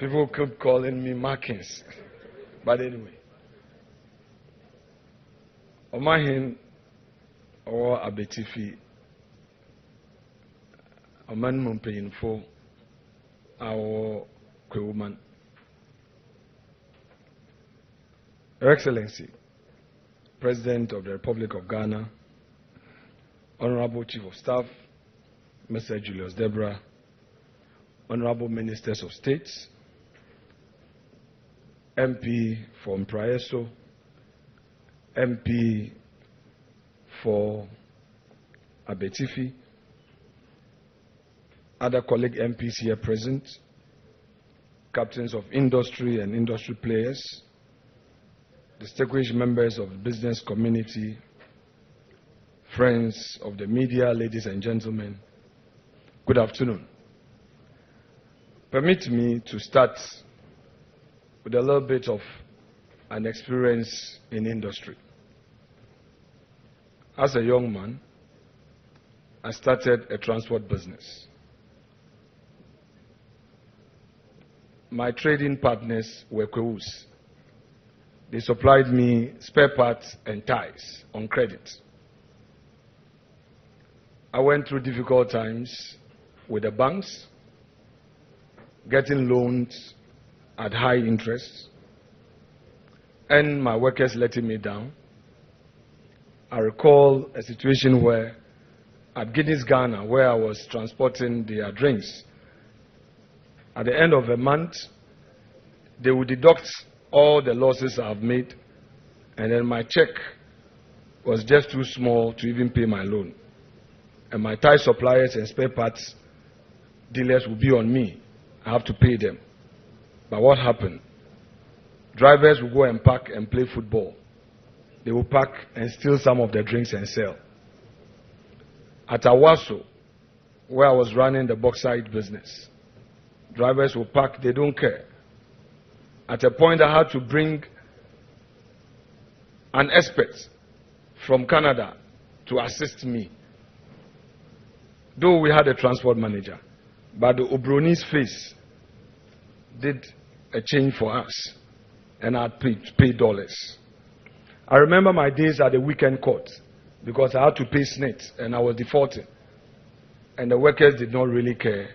People keep calling me Markins. But anyway. Omahin or Abetifi. Oman Mumpeinfo. Our Kwahu. Your Excellency, President of the Republic of Ghana, Honorable Chief of Staff, Mr. Julius Debra, Honorable Ministers of States, MP for Mpraeso, MP for Abetifi, other colleague MPs here present, captains of industry and industry players, distinguished members of the business community, friends of the media, ladies and gentlemen, good afternoon. Permit me to start with a little bit of an experience in industry. As a young man, I started a transport business. My trading partners were Kwahus. They supplied me spare parts and ties on credit. I went through difficult times with the banks, getting loans at high interest, and my workers letting me down. I recall a situation where at Guinness, Ghana, where I was transporting their drinks, at the end of a month, they would deduct all the losses I've made, and then my check was just too small to even pay my loan. And my tie suppliers and spare parts dealers will be on me. I have to pay them. But what happened? Drivers will go and park and play football. They will park and steal some of the drinks and sell. At Awaso, where I was running the bauxite business, drivers will park, they don't care. At a point, I had to bring an expert from Canada to assist me. Though we had a transport manager, but the Obroni's face did a change for us, and I had paid dollars. I remember my days at the weekend court because I had to pay SNIT and I was defaulting. And the workers did not really care.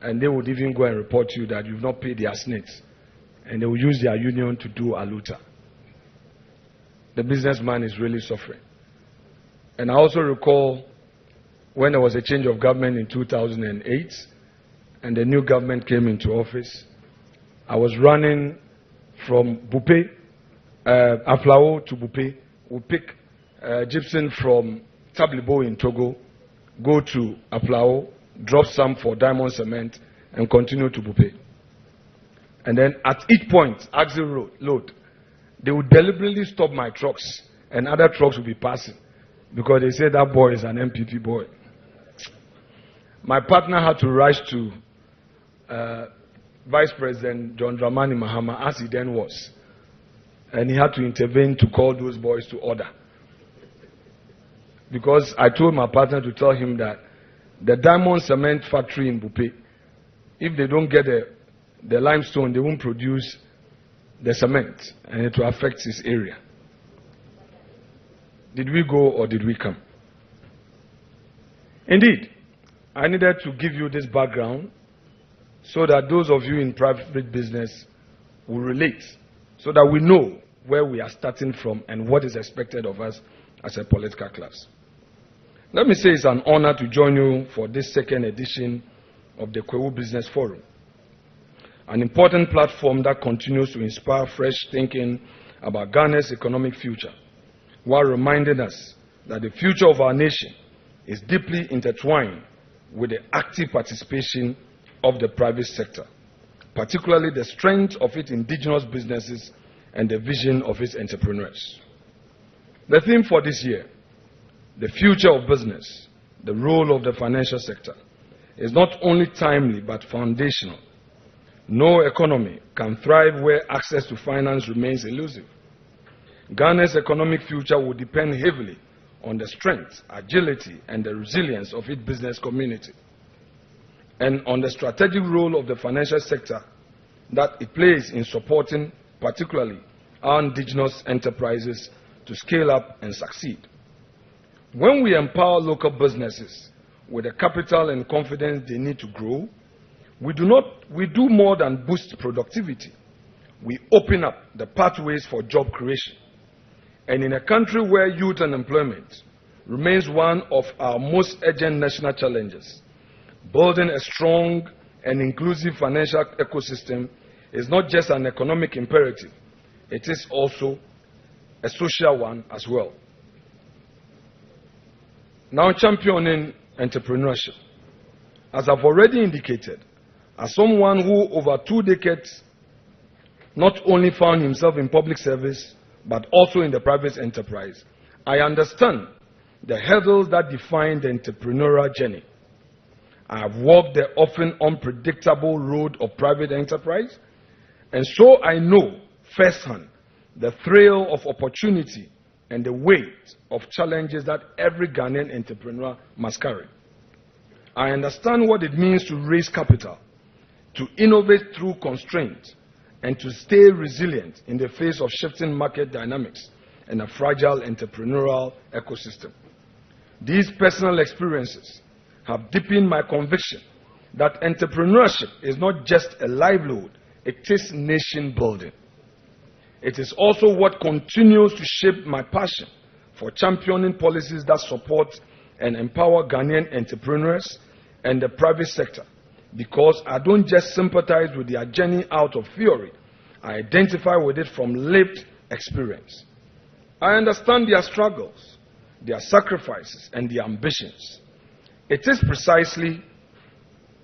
And they would even go and report to you that you've not paid their SNIT. And they will use their union to do aluta. The businessman is really suffering. And I also recall when there was a change of government in 2008 and the new government came into office, I was running from Bupe, Aflao to Bupe. We'll pick gypsum from Tablibo in Togo, go to Aflao, drop some for diamond cement, and continue to Bupe. And then at each point, axle load, they would deliberately stop my trucks, and other trucks would be passing because they said that boy is an MPP boy. My partner had to rush to Vice President John Dramani Mahama, as he then was, and he had to intervene to call those boys to order. Because I told my partner to tell him that the diamond cement factory in Bupe, if they don't get the limestone, they won't produce the cement, and it will affect his area. Did we go or did we come? Indeed, I needed to give you this background so that those of you in private business will relate, so that we know where we are starting from and what is expected of us as a political class. Let me say it's an honor to join you for this second edition of the Kwahu Business Forum, an important platform that continues to inspire fresh thinking about Ghana's economic future, while reminding us that the future of our nation is deeply intertwined with the active participation of the private sector, particularly the strength of its indigenous businesses and the vision of its entrepreneurs. The theme for this year, the future of business, the role of the financial sector, is not only timely but foundational. No economy can thrive where access to finance remains elusive. Ghana's economic future will depend heavily on the strength, agility, and the resilience of its business community. and on the strategic role of the financial sector that it plays in supporting particularly our indigenous enterprises to scale up and succeed. When we empower local businesses with the capital and confidence they need to grow, we do more than boost productivity. We open up the pathways for job creation. And in a country where youth unemployment remains one of our most urgent national challenges, building a strong and inclusive financial ecosystem is not just an economic imperative, it is also a social one as well. Now, championing entrepreneurship. As I've already indicated, as someone who over 2 decades not only found himself in public service, but also in the private enterprise, I understand the hurdles that define the entrepreneurial journey. I have walked the often unpredictable road of private enterprise, and so I know firsthand the thrill of opportunity and the weight of challenges that every Ghanaian entrepreneur must carry. I understand what it means to raise capital, to innovate through constraints, and to stay resilient in the face of shifting market dynamics and a fragile entrepreneurial ecosystem. These personal experiences have deepened my conviction that entrepreneurship is not just a livelihood, it is nation building. It is also what continues to shape my passion for championing policies that support and empower Ghanaian entrepreneurs and the private sector, because I don't just sympathize with their journey out of theory, I identify with it from lived experience. I understand their struggles, their sacrifices, and their ambitions. It is precisely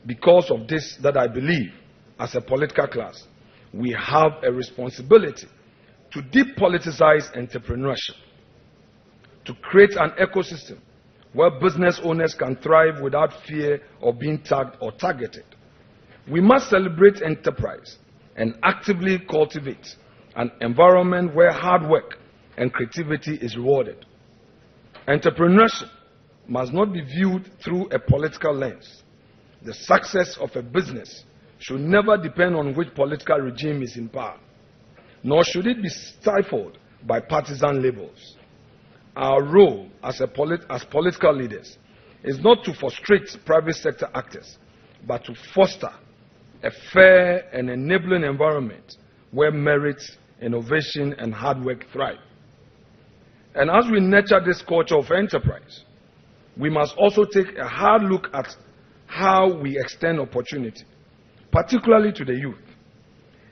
because of this that I believe, as a political class, we have a responsibility to depoliticize entrepreneurship, to create an ecosystem where business owners can thrive without fear of being tagged or targeted. We must celebrate enterprise and actively cultivate an environment where hard work and creativity is rewarded. Entrepreneurship must not be viewed through a political lens. The success of a business should never depend on which political regime is in power, nor should it be stifled by partisan labels. Our role as political leaders is not to frustrate private sector actors, but to foster a fair and enabling environment where merit, innovation, and hard work thrive. And as we nurture this culture of enterprise, we must also take a hard look at how we extend opportunity, particularly to the youth.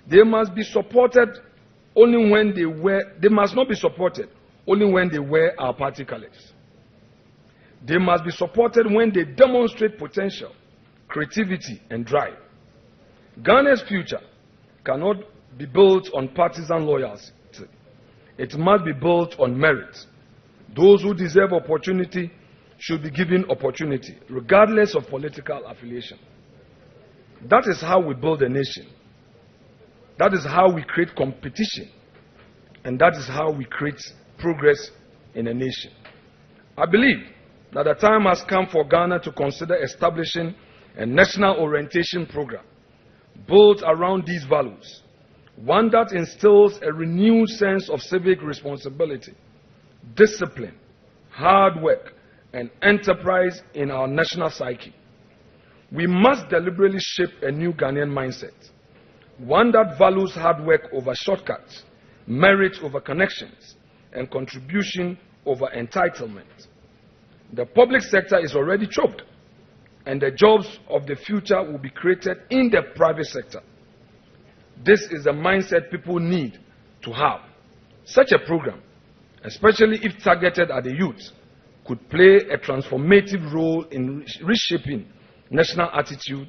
They must be supported only when they must not be supported only when they wear our party colors. They must be supported when they demonstrate potential, creativity, and drive. Ghana's future cannot be built on partisan loyalty. It must be built on merit. Those who deserve opportunity should be given opportunity, regardless of political affiliation. That is how we build a nation. That is how we create competition. And that is how we create progress in a nation. I believe that the time has come for Ghana to consider establishing a national orientation program built around these values, one that instills a renewed sense of civic responsibility, discipline, hard work, and enterprise in our national psyche. We must deliberately shape a new Ghanaian mindset, one that values hard work over shortcuts, merit over connections, and contribution over entitlement. The public sector is already choked, and the jobs of the future will be created in the private sector. This is the mindset people need to have. Such a program, especially if targeted at the youth, could play a transformative role in reshaping national attitude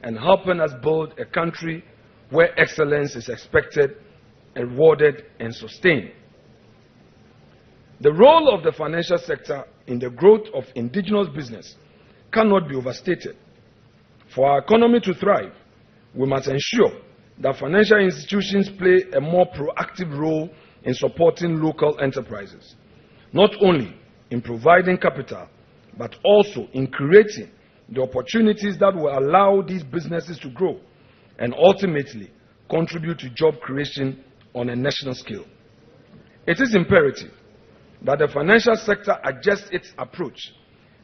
and helping us build a country where excellence is expected, rewarded, and sustained. The role of the financial sector in the growth of indigenous business cannot be overstated. For our economy to thrive, we must ensure that financial institutions play a more proactive role in supporting local enterprises, not only in providing capital, but also in creating the opportunities that will allow these businesses to grow and ultimately contribute to job creation on a national scale. It is imperative that the financial sector adjusts its approach,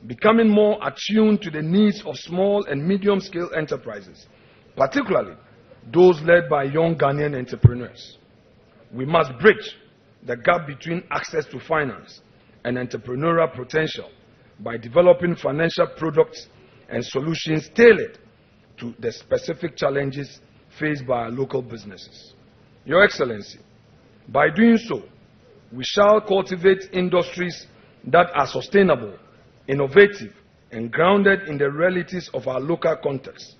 becoming more attuned to the needs of small and medium-scale enterprises, particularly those led by young Ghanaian entrepreneurs. We must bridge the gap between access to finance and entrepreneurial potential by developing financial products and solutions tailored to the specific challenges faced by our local businesses. Your Excellency, by doing so, we shall cultivate industries that are sustainable, innovative, and grounded in the realities of our local context.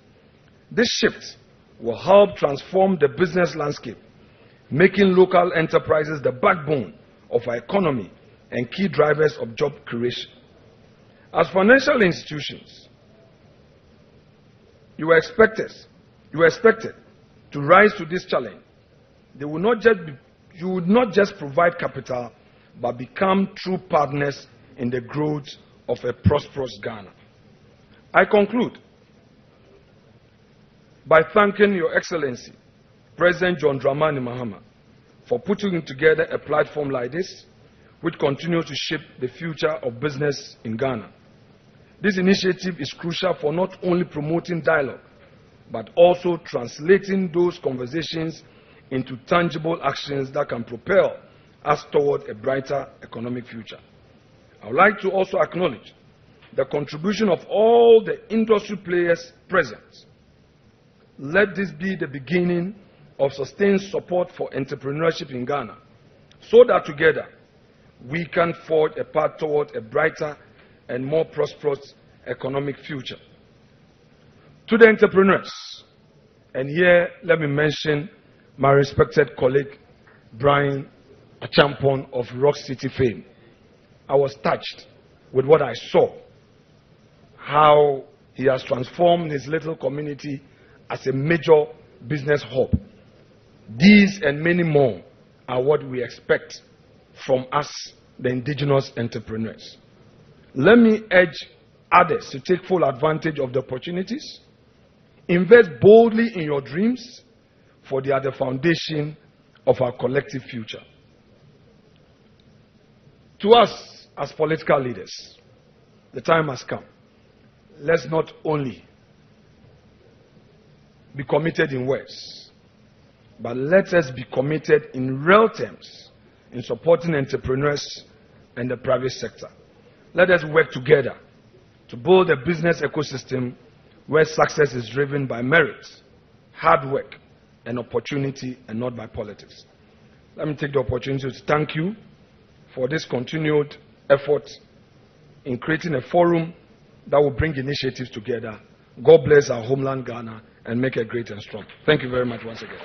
This shift will help transform the business landscape, making local enterprises the backbone of our economy and key drivers of job creation. As financial institutions, you were expected to rise to this challenge. You would not just provide capital, but become true partners in the growth of a prosperous Ghana. I conclude by thanking Your Excellency, President John Dramani Mahama, for putting together a platform like this, which continues to shape the future of business in Ghana. This initiative is crucial for not only promoting dialogue, but also translating those conversations into tangible actions that can propel us toward a brighter economic future. I would like to also acknowledge the contribution of all the industry players present. Let this be the beginning of sustained support for entrepreneurship in Ghana, so that together we can forge a path toward a brighter and more prosperous economic future. To the entrepreneurs, and here let me mention my respected colleague Brian Achampon of Rock City fame. I was touched with what I saw, how he has transformed his little community as a major business hub. These and many more are what we expect from us, the indigenous entrepreneurs. Let me urge others to take full advantage of the opportunities. Invest boldly in your dreams, for they are the foundation of our collective future. To us, as political leaders, the time has come. Let's not only be committed in words, but let us be committed in real terms in supporting entrepreneurs and the private sector. Let us work together to build a business ecosystem where success is driven by merit, hard work, and opportunity, and not by politics. Let me take the opportunity to thank you for this continued effort in creating a forum that will bring initiatives together. God bless our homeland Ghana and make it great and strong. Thank you very much once again.